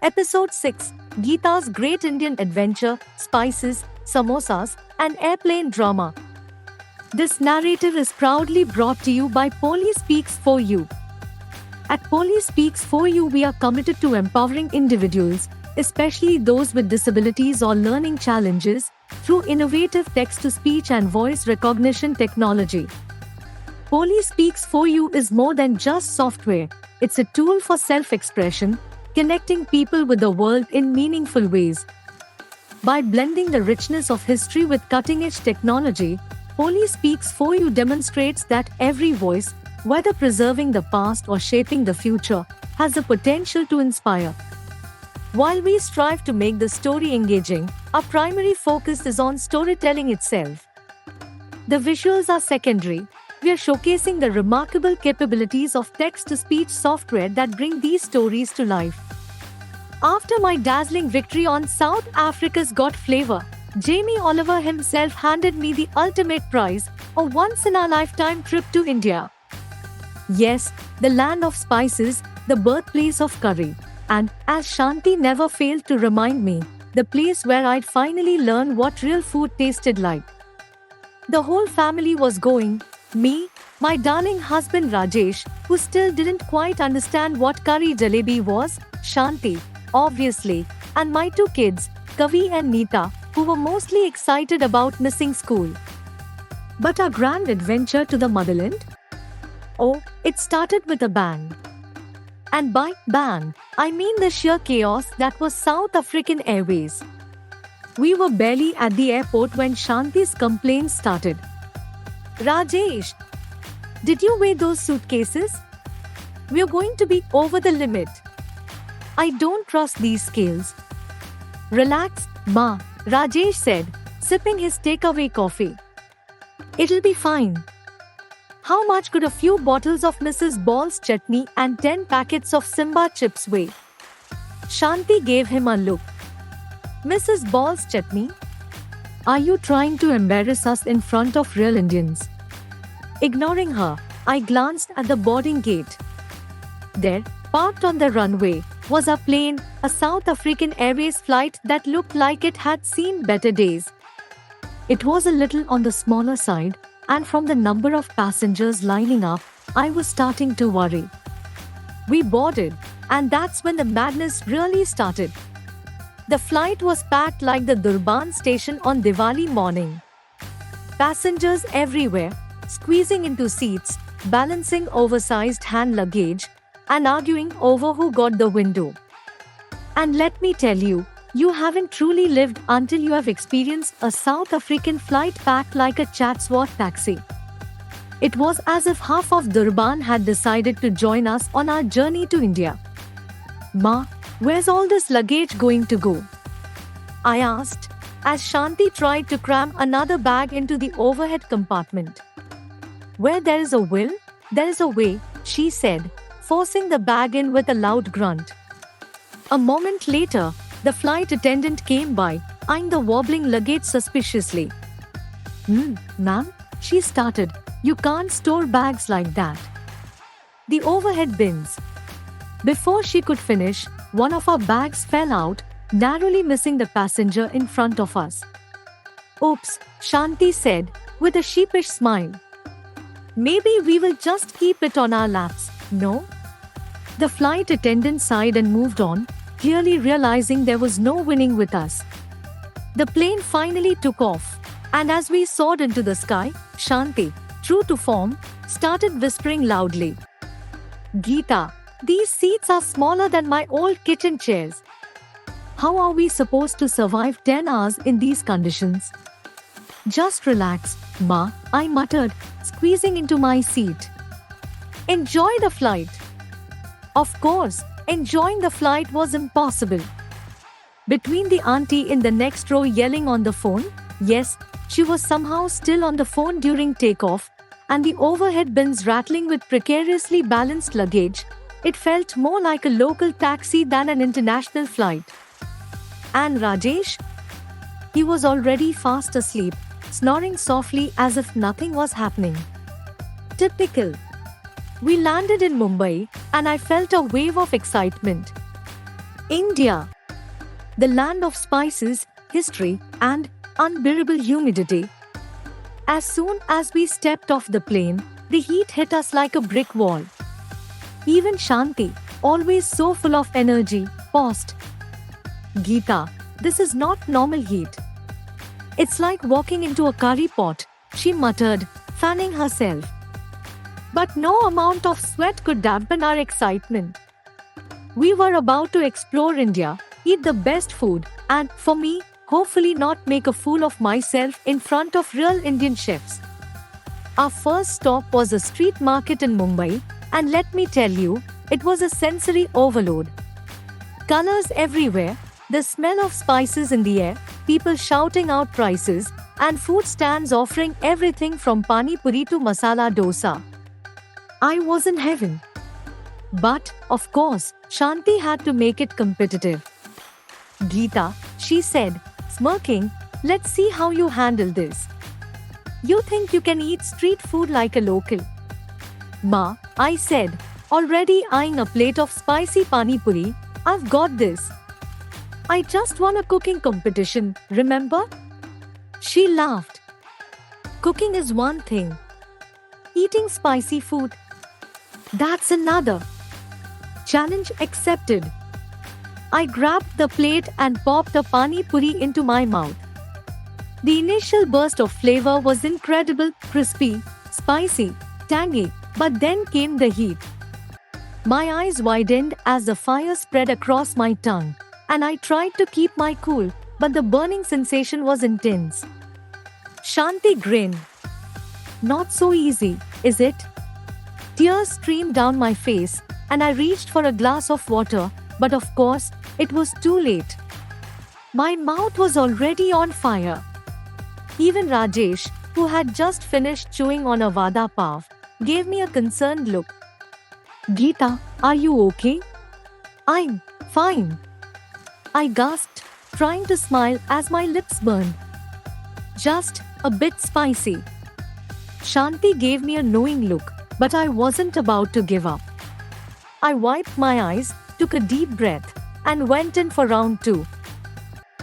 Episode 6, Geeta's Great Indian Adventure, Spices, Samosas, and Airplane Drama. This narrative is proudly brought to you by Police Speaks For You. At Police Speaks For You, we are committed to empowering individuals, especially those with disabilities or learning challenges, through innovative text-to-speech and voice recognition technology. Police Speaks For You is more than just software. It's a tool for self-expression, connecting people with the world in meaningful ways. By blending the richness of history with cutting-edge technology, Police Speaks For You demonstrates that every voice, whether preserving the past or shaping the future, has the potential to inspire. While we strive to make the story engaging, our primary focus is on storytelling itself. The visuals are secondary. We are showcasing the remarkable capabilities of text-to-speech software that bring these stories to life. After my dazzling victory on South Africa's Got Flavor, Jamie Oliver himself handed me the ultimate prize, a once-in-a-lifetime trip to India. Yes, the land of spices, the birthplace of curry, and, as Shanti never failed to remind me, the place where I'd finally learn what real food tasted like. The whole family was going. Me, my darling husband Rajesh, who still didn't quite understand what curry jalebi was, Shanti, obviously, and my two kids, Kavi and Neeta, who were mostly excited about missing school. But our grand adventure to the motherland? Oh, it started with a bang. And by bang, I mean the sheer chaos that was South African Airways. We were barely at the airport when Shanti's complaints started. Rajesh, did you weigh those suitcases? We're going to be over the limit. I don't trust these scales. Relax, Ma, Rajesh said, sipping his takeaway coffee. It'll be fine. How much could a few bottles of Mrs. Ball's chutney and 10 packets of Simba chips weigh? Shanti gave him a look. Mrs. Ball's chutney? Are you trying to embarrass us in front of real Indians? Ignoring her, I glanced at the boarding gate. There, parked on the runway, was a plane, a South African Airways flight that looked like it had seen better days. It was a little on the smaller side, and from the number of passengers lining up, I was starting to worry. We boarded, and that's when the madness really started. The flight was packed like the Durban station on Diwali morning. Passengers everywhere, squeezing into seats, balancing oversized hand luggage, and arguing over who got the window. And let me tell you, you haven't truly lived until you have experienced a South African flight packed like a Chatsworth taxi. It was as if half of Durban had decided to join us on our journey to India. Ma, where's all this luggage going to go? I asked, as Shanti tried to cram another bag into the overhead compartment. Where there is a will, there is a way, she said, forcing the bag in with a loud grunt. A moment later, the flight attendant came by, eyeing the wobbling luggage suspiciously. Ma'am, she started, you can't store bags like that. The overhead bins. Before she could finish, one of our bags fell out, narrowly missing the passenger in front of us. Oops, Shanti said, with a sheepish smile. Maybe we will just keep it on our laps, no? The flight attendant sighed and moved on, clearly realizing there was no winning with us. The plane finally took off, and as we soared into the sky, Shanti, true to form, started whispering loudly. Geeta, these seats are smaller than my old kitchen chairs. How are we supposed to survive 10 hours in these conditions? Just relax, Ma, I muttered, squeezing into my seat. Enjoy the flight. Of course, enjoying the flight was impossible. Between the auntie in the next row yelling on the phone, yes, she was somehow still on the phone during takeoff, and the overhead bins rattling with precariously balanced luggage, it felt more like a local taxi than an international flight. And Rajesh? He was already fast asleep, snoring softly as if nothing was happening. Typical. We landed in Mumbai, and I felt a wave of excitement. India, the land of spices, history, and unbearable humidity. As soon as we stepped off the plane, the heat hit us like a brick wall. Even Shanti, always so full of energy, paused. Geeta, this is not normal heat. It's like walking into a curry pot, she muttered, fanning herself. But no amount of sweat could dampen our excitement. We were about to explore India, eat the best food, and, for me, hopefully not make a fool of myself in front of real Indian chefs. Our first stop was a street market in Mumbai, and let me tell you, it was a sensory overload. Colors everywhere, the smell of spices in the air, people shouting out prices, and food stands offering everything from pani puri to masala dosa. I was in heaven. But, of course, Shanti had to make it competitive. Geeta, she said, smirking, let's see how you handle this. You think you can eat street food like a local? Ma, I said, already eyeing a plate of spicy pani puri, I've got this. I just won a cooking competition, remember? She laughed. Cooking is one thing. Eating spicy food, that's another. Challenge accepted. I grabbed the plate and popped a pani puri into my mouth. The initial burst of flavor was incredible, crispy, spicy, tangy, but then came the heat. My eyes widened as the fire spread across my tongue, and I tried to keep my cool, but the burning sensation was intense. Shanti grinned. Not so easy, is it? Tears streamed down my face, and I reached for a glass of water, but of course, it was too late. My mouth was already on fire. Even Rajesh, who had just finished chewing on a vada pav, gave me a concerned look. Geeta, are you okay? I'm fine. I gasped, trying to smile as my lips burned. Just a bit spicy. Shanti gave me a knowing look, but I wasn't about to give up. I wiped my eyes, took a deep breath, and went in for round 2.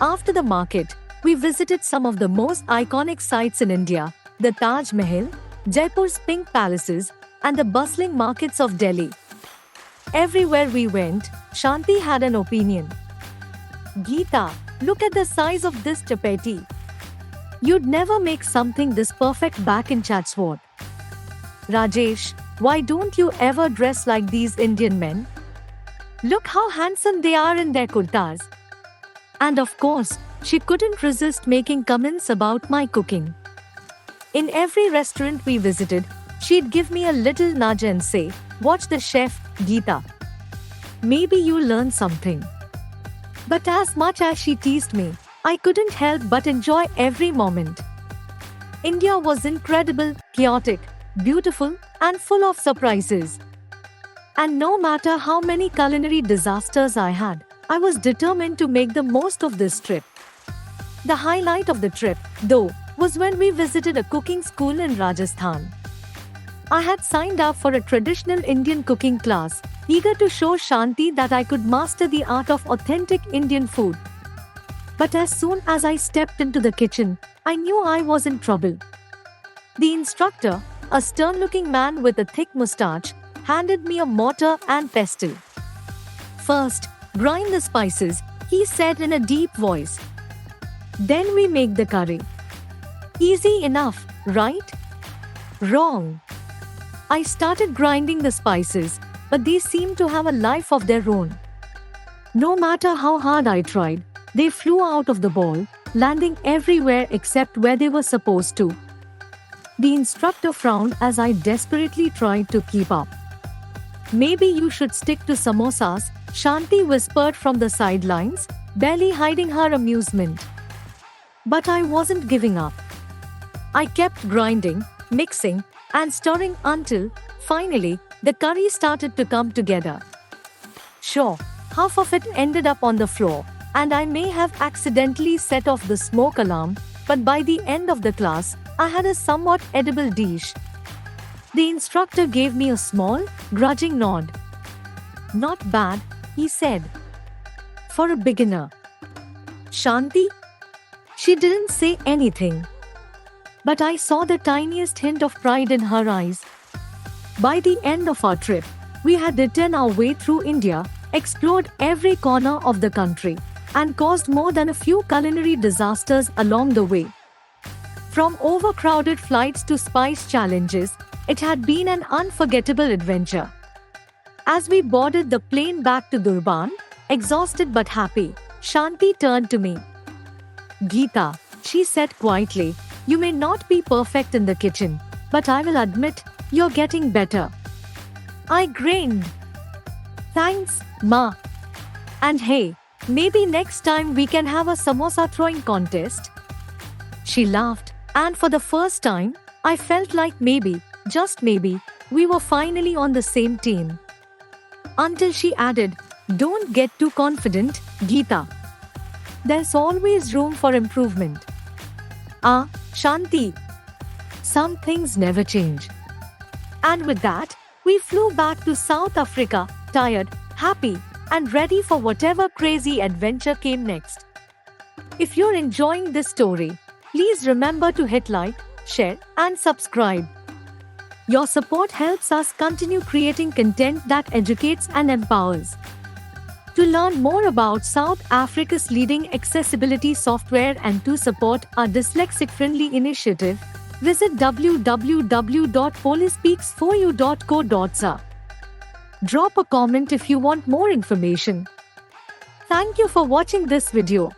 After the market, we visited some of the most iconic sites in India, the Taj Mahal, Jaipur's pink palaces, and the bustling markets of Delhi. Everywhere we went, Shanti had an opinion. Geeta, look at the size of this chapati. You'd never make something this perfect back in Chatsworth. Rajesh, why don't you ever dress like these Indian men? Look how handsome they are in their kurtas. And of course, she couldn't resist making comments about my cooking. In every restaurant we visited, she'd give me a little nudge and say, watch the chef, Geeta. Maybe you'll learn something. But as much as she teased me, I couldn't help but enjoy every moment. India was incredible, chaotic, beautiful, and full of surprises. And no matter how many culinary disasters I had, I was determined to make the most of this trip. The highlight of the trip, though, was when we visited a cooking school in Rajasthan. I had signed up for a traditional Indian cooking class, eager to show Shanti that I could master the art of authentic Indian food. But as soon as I stepped into the kitchen, I knew I was in trouble. The instructor, a stern-looking man with a thick mustache, handed me a mortar and pestle. First, grind the spices, he said in a deep voice. Then we make the curry. Easy enough, right? Wrong. I started grinding the spices, but they seemed to have a life of their own. No matter how hard I tried, they flew out of the bowl, landing everywhere except where they were supposed to. The instructor frowned as I desperately tried to keep up. Maybe you should stick to samosas, Shanti whispered from the sidelines, barely hiding her amusement. But I wasn't giving up. I kept grinding, mixing, and stirring until, finally, the curry started to come together. Sure, half of it ended up on the floor, and I may have accidentally set off the smoke alarm, but by the end of the class, I had a somewhat edible dish. The instructor gave me a small, grudging nod. Not bad, he said. for a beginner. Shanti? She didn't say anything. But I saw the tiniest hint of pride in her eyes. By the end of our trip, we had eaten our way through India, explored every corner of the country, and caused more than a few culinary disasters along the way. From overcrowded flights to spice challenges, it had been an unforgettable adventure. As we boarded the plane back to Durban, exhausted but happy, Shanti turned to me. "Geeta," she said quietly, "you may not be perfect in the kitchen, but I will admit, you're getting better." I grinned. "Thanks, Ma. And hey, maybe next time we can have a samosa throwing contest." She laughed, and for the first time, I felt like maybe, just maybe, we were finally on the same team. Until she added, "Don't get too confident, Geeta. There's always room for improvement." Ah, Shanti. Some things never change. And with that, we flew back to South Africa, tired, happy, and ready for whatever crazy adventure came next. If you're enjoying this story, please remember to hit like, share, and subscribe. Your support helps us continue creating content that educates and empowers. To learn more about South Africa's leading accessibility software and to support our dyslexic-friendly initiative, visit www.polyspeaks4u.co.za. Drop a comment if you want more information. Thank you for watching this video.